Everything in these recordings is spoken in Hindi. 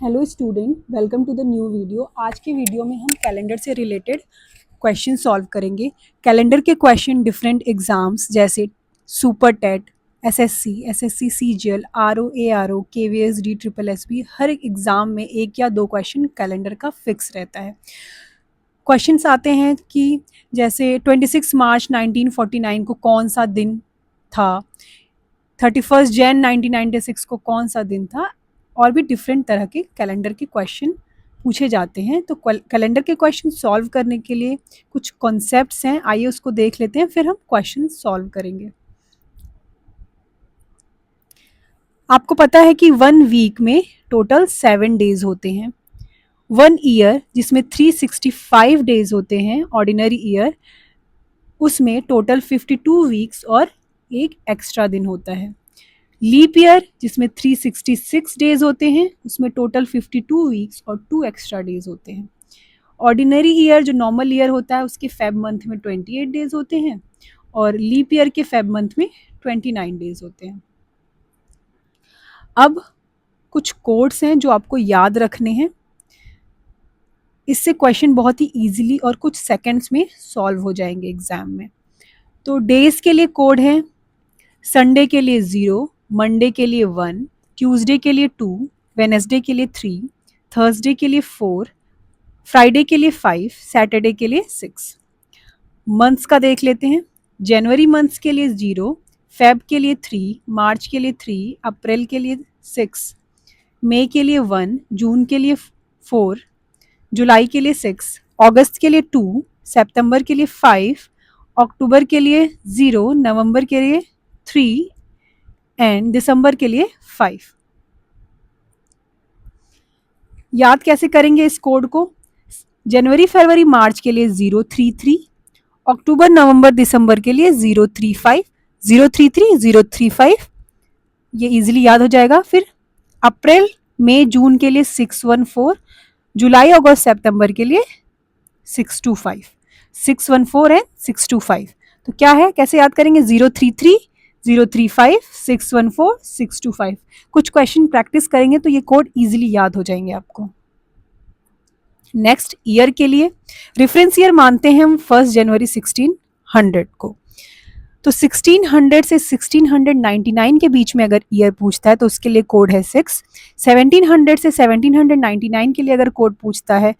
Hello student, welcome to the new video. आज के वीडियो में हम कैलेंडर से रिलेटेड क्वेश्चन सॉल्व करेंगे। कैलेंडर के क्वेश्चन डिफरेंट एग्जाम्स जैसे super TET, SSC CGL, RO, ARO, KVS, D triple SB, हर एक एग्जाम में एक या दो क्वेश्चन कैलेंडर का फिक्स रहता है। क्वेश्चंस आते हैं कि जैसे 26 मार्च 1949 को कौन सा दिन था, 31 जैन 1996 को कौन सा दिन था, और भी डिफरेंट तरह के कैलेंडर के क्वेश्चन पूछे जाते हैं। तो कैलेंडर के क्वेश्चन सॉल्व करने के लिए कुछ कॉन्सेप्ट्स हैं, आइए उसको देख लेते हैं, फिर हम क्वेश्चन सॉल्व करेंगे। आपको पता है कि 1 वीक में टोटल 7 डेज होते हैं। 1 ईयर जिसमें 365 डेज होते हैं, ऑर्डिनरी ईयर, उसमें टोटल 52 वीक्स और एक एक्स्ट्रा दिन होता है। लीप ईयर जिसमें 366 डेज होते हैं, उसमें टोटल 52 वीक्स और 2 एक्स्ट्रा डेज होते हैं। ऑर्डिनरी ईयर जो नॉर्मल ईयर होता है, उसके फेब मंथ में 28 डेज होते हैं और लीप ईयर के फेब मंथ में 29 डेज होते हैं। अब कुछ कोड्स हैं जो आपको याद रखने हैं, इससे क्वेश्चन बहुत ही इजीली और कुछ सेकंड्स में सॉल्व हो जाएंगे एग्जाम में। तो डेज के लिए कोड है, संडे के लिए 0, मंडे के लिए 1, ट्यूसडे के लिए 2, वेनेसडे के लिए 3, थर्सडे के लिए 4, फ्राइडे के लिए 5, सैटरडे के लिए 6। मंथ्स का देख लेते हैं। जनवरी मंथ्स के लिए 0, फेब के लिए 3, मार्च के लिए 3, अप्रैल के लिए 6, मई के लिए 1, जून के लिए 4, जुलाई के लिए 6, अगस्त के लिए 2, सितंबर के लिए 5, अक्टूबर के लिए 0, नवंबर के लिए 3 एंड दिसंबर के लिए 5। याद कैसे करेंगे इस कोड को? जनवरी फरवरी मार्च के लिए 033, अक्टूबर नवंबर दिसंबर के लिए 035, 033, 035, ये इजीली याद हो जाएगा। फिर अप्रैल मई जून के लिए 614, जुलाई अगस्त सितंबर के लिए 625, 614 एंड 625। तो क्या है, कैसे याद करेंगे? 033, 035, 614, 625। कुछ क्वेश्चन प्रैक्टिस करेंगे तो ये कोड इजीली याद हो जाएंगे आपको। नेक्स्ट ईयर के लिए रेफरेंस ईयर मानते हैं हम 1 जनवरी 1600 को। तो 1600 से 1699 के बीच में अगर ईयर पूछता है तो उसके लिए कोड है 6। 1700 से 1799 के लिए अगर कोड पूछता है,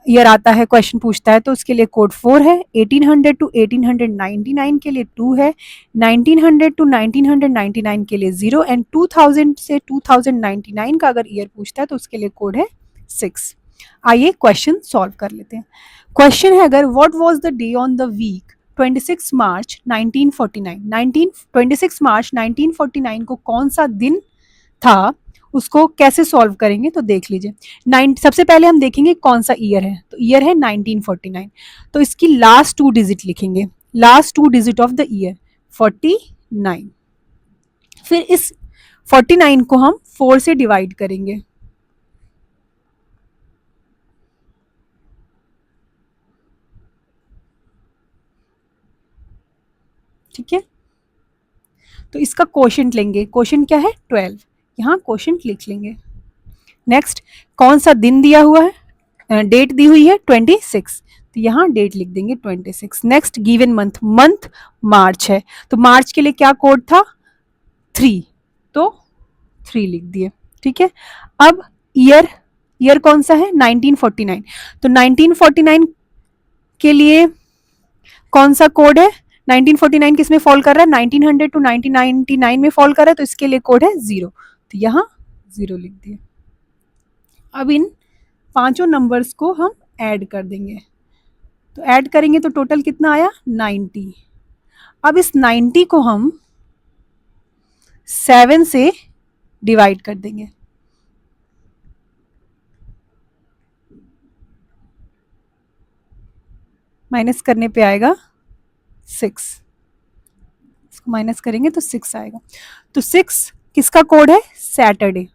ईयर आता है, क्वेश्चन पूछता है, तो उसके लिए कोड 4 है। 1800 टू 1899 के लिए 2 है। 1900 टू 1999 के लिए 0 एंड 2000 से 2099 का अगर ईयर पूछता है तो उसके लिए कोड है 6। आइए क्वेश्चन सॉल्व कर लेते हैं। क्वेश्चन है, अगर what was the day on the week 26 March 1949, 26 March 1949 को कौन सा दिन था, उसको कैसे सॉल्व करेंगे तो देख लीजिए। सबसे पहले हम देखेंगे कौन सा ईयर है, तो ईयर है 1949। तो इसकी लास्ट 2 डिजिट लिखेंगे, last 2 digit of the year 49। फिर इस 49 को हम 4 से डिवाइड करेंगे। ठीक है, तो इसका क्वोशंट लेंगे। क्वोशंट क्या है? 12। यहाँ क्वोशंट लिख लेंगे। नेक्स्ट, कौन सा दिन दिया हुआ है, डेट दी हुई है 26, तो यहाँ डेट लिख देंगे 26। नेक्स्ट, गिवन मंथ, मंथ मार्च है, तो मार्च के लिए क्या कोड था? 3, तो 3 लिख दिए। ठीक है, अब ईयर, ईयर कौन सा है? 1949, तो 1949 के लिए कौन सा कोड है? 1949 किस में फॉल कर रहा है? 1900 टू 1999 में फॉल कर रहा है, तो इसके लिए कोड है 0, तो यहाँ 0 लिख दिए। अब इन पांचों नंबर्स को हम ऐड कर देंगे, तो ऐड करेंगे तो टोटल कितना आया? 90। अब इस 90 को हम 7 से डिवाइड कर देंगे। माइनस करने पे आएगा 6, इसको माइनस करेंगे तो 6 आएगा। तो 6 किसका कोड है? सैटरडे।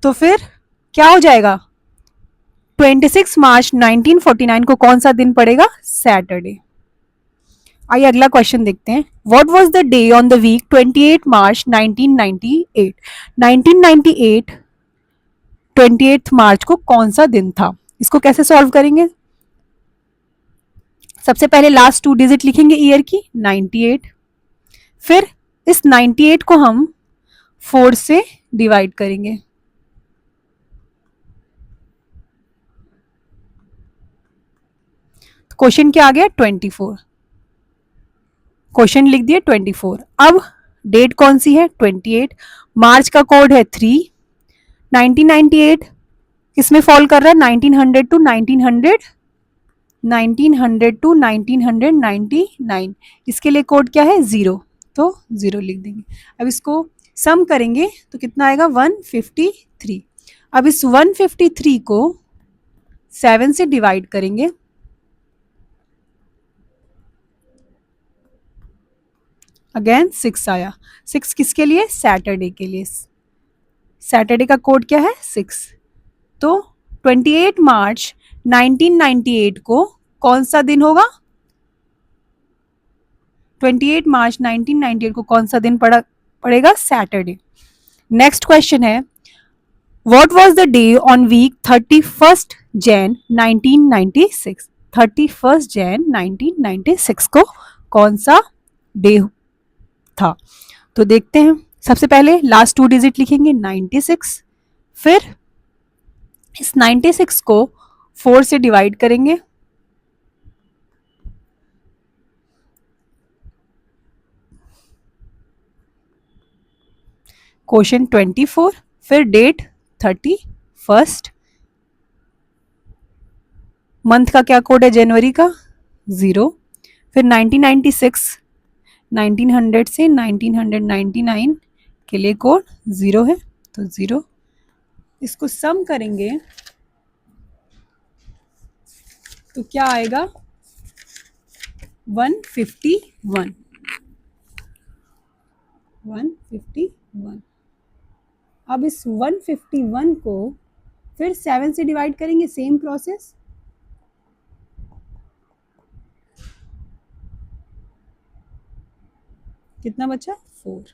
तो फिर क्या हो जाएगा? 26 मार्च 1949 को कौन सा दिन पड़ेगा? सैटरडे। आइए अगला क्वेश्चन देखते हैं. What was the day on the week 28 March 1998? 1998 28 March को कौन सा दिन था? इसको कैसे सॉल्व करेंगे? सबसे पहले लास्ट 2 डिजिट लिखेंगे ईयर की 98, फिर इस 98 को हम 4 से डिवाइड करेंगे. क्वेश्चन क्या आ गया? 24. क्वेश्चन लिख दिया 24. अब डेट कौन सी है? 28. मार्च का कोड है 3. 1998 किसमें फॉल कर रहा है? 1900 टू 1900, 1900 टू 1999. इसके लिए कोड क्या है? 0, तो 0 लिख देंगे. अब इसको सम करेंगे तो कितना आएगा? 153. अब इस 153 को 7 से डिवाइड करेंगे. अगेन 6 आया. 6 किसके लिए? सैटरडे के लिए. सैटरडे का कोड क्या है? 6. तो 28 मार्च 1998 को कौन सा दिन होगा? 28 मार्च 1998 को कौन सा दिन पड़ेगा? सैटरडे. नेक्स्ट क्वेश्चन है, what was the day on week 31 Jan 1996? 31 Jan 1996 को कौन सा डे था? तो देखते हैं. सबसे पहले लास्ट 2 डिजिट लिखेंगे 96, फिर इस 96 को 4 से डिवाइड करेंगे. क्वेश्चन 24, फिर डेट 31. मंथ का क्या कोड है? जनवरी का 0. फिर 1996, 1900 से 1999 के लिए कोड 0 है, तो 0. इसको सम करेंगे तो क्या आएगा? 151. 151. अब इस 151 को फिर 7 से डिवाइड करेंगे. Same process. कितना बचा? 4.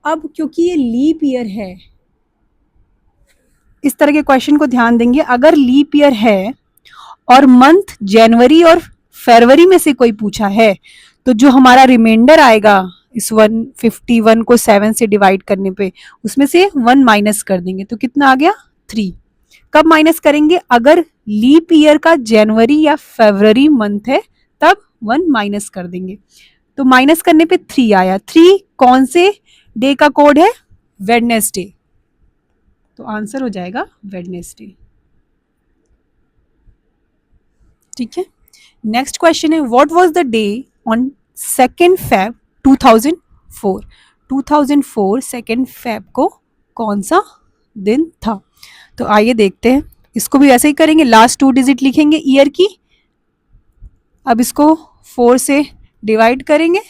अब क्योंकि ये लीप ईयर है, इस तरह के क्वेश्चन को ध्यान देंगे. अगर लीप ईयर है और मंथ जनवरी और फरवरी में से कोई पूछा है, तो जो हमारा रिमाइंडर आएगा इस 151 को 7 से डिवाइड करने पे, उसमें से 1 माइनस कर देंगे. तो कितना आ गया? 3. कब माइनस करेंगे? अगर लीप ईयर का जनवरी या फरवरी मंथ है तब 1 माइनस कर देंगे. तो माइनस करने पे 3 आया. 3 कौन से डे का कोड है? वेडनेसडे. तो आंसर हो जाएगा वेडनेसडे. ठीक है. नेक्स्ट क्वेश्चन है, what was the day on 2 Feb 2004? 2004 2 Feb को कौन सा दिन था? तो आइए देखते हैं. इसको भी ऐसे ही करेंगे. लास्ट 2 डिजिट लिखेंगे ईयर की. अब इसको 4 से डिवाइड करेंगे.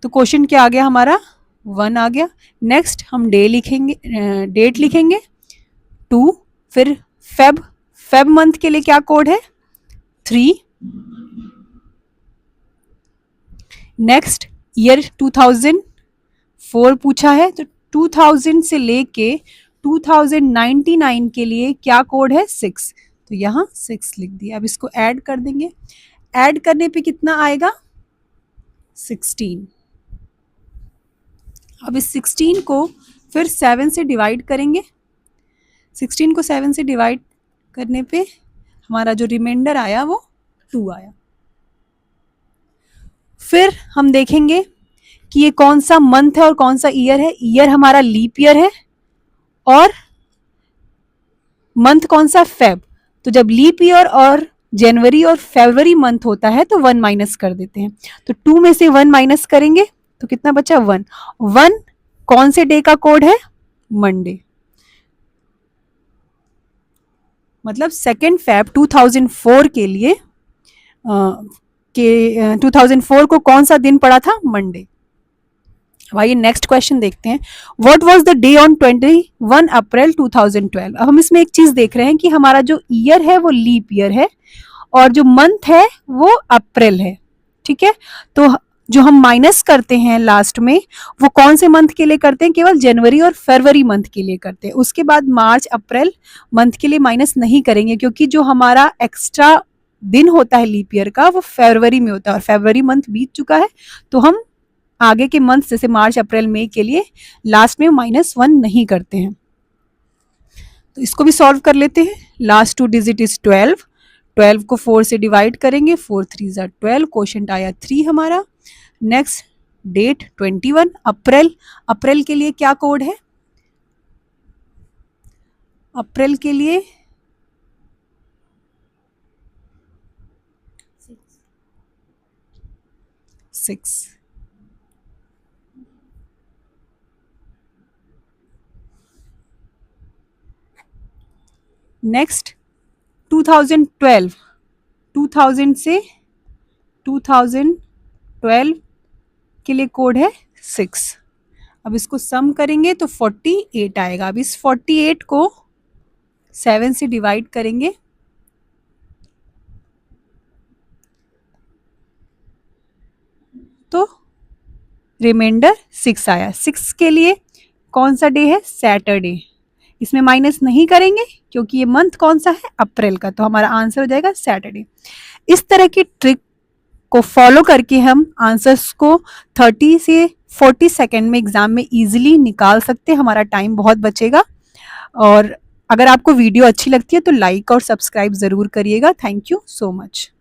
तो क्वेश्चन क्या आ गया हमारा? 1 आ गया. नेक्स्ट हम डे लिखेंगे, डेट लिखेंगे 2. फिर फेब मंथ के लिए क्या कोड है? 3. नेक्स्ट ईयर 2004 पूछा है, तो 2000 से लेके 2099 के लिए क्या कोड है? 6. तो यहाँ 6 लिख दिया. अब इसको ऐड कर देंगे. ऐड करने पे कितना आएगा? 16. अब इस 16 को फिर 7 से डिवाइड करेंगे. 16 को 7 से डिवाइड करने पे हमारा जो रिमाइंडर आया वो 2 आया. फिर हम देखेंगे कि ये कौन सा मंथ है और कौन सा ईयर है. ईयर हमारा लीप ईयर है और मंथ कौन सा? फेब. तो जब लीप ईयर और जनवरी और फरवरी मंथ होता है तो 1 माइनस कर देते हैं. तो 2 में से 1 माइनस करेंगे तो कितना बचा? 1. 1 कौन से डे का कोड है? मंडे. मतलब 2 Feb 2004 के लिए 2004 को कौन सा दिन पड़ा था? मंडे. आइए नेक्स्ट क्वेश्चन देखते हैं. What was the day on 21 अप्रैल 2012? अब हम इसमें एक चीज देख रहे हैं कि हमारा जो ईयर है वो लीप ईयर है और जो मंथ है वो अप्रैल है. ठीक है। तो जो हम माइनस करते हैं लास्ट में वो कौन से मंथ के लिए करते हैं, केवल जनवरी और फरवरी मंथ के लिए करते हैं। उसके बाद मार्च अप्रैल मंथ के लिए माइनस नहीं करेंगे, क्योंकि जो हमारा एक्स्ट्रा दिन होता है लीप ईयर का वो फरवरी में होता है और फरवरी मंथ बीत चुका है, तो हम आगे के मंथ जैसे मार्च अप्रैल मई के लिए लास्ट में -1 नहीं करते हैं। तो इसको भी सॉल्व कर लेते हैं। लास्ट 2 डिजिट इज 12, 12 को 4 से डिवाइड करेंगे, 4 3 ज़ा 12, क्वोशंट आया 3 हमारा। नेक्स्ट डेट 21 अप्रैल, अप्रैल के लिए क्या कोड है, अप्रैल के लिए 6। नेक्स्ट 2012, 2000 से 2012 के लिए कोड है 6। अब इसको सम करेंगे तो 48 आएगा। अब इस 48 को 7 से डिवाइड करेंगे तो रिमाइंडर 6 आया। 6 के लिए कौन सा डे है, सैटरडे। इसमें माइनस नहीं करेंगे क्योंकि ये मंथ कौन सा है, अप्रैल का, तो हमारा आंसर हो जाएगा सैटरडे। इस तरह की ट्रिक को फॉलो करके हम आंसर्स को 30 से 40 सेकेंड में एग्जाम में इजीली निकाल सकते हैं। हमारा टाइम बहुत बचेगा। और अगर आपको वीडियो अच्छी लगती है तो लाइक और सब्सक्राइब ज़रूर करिएगा। Thank you so much.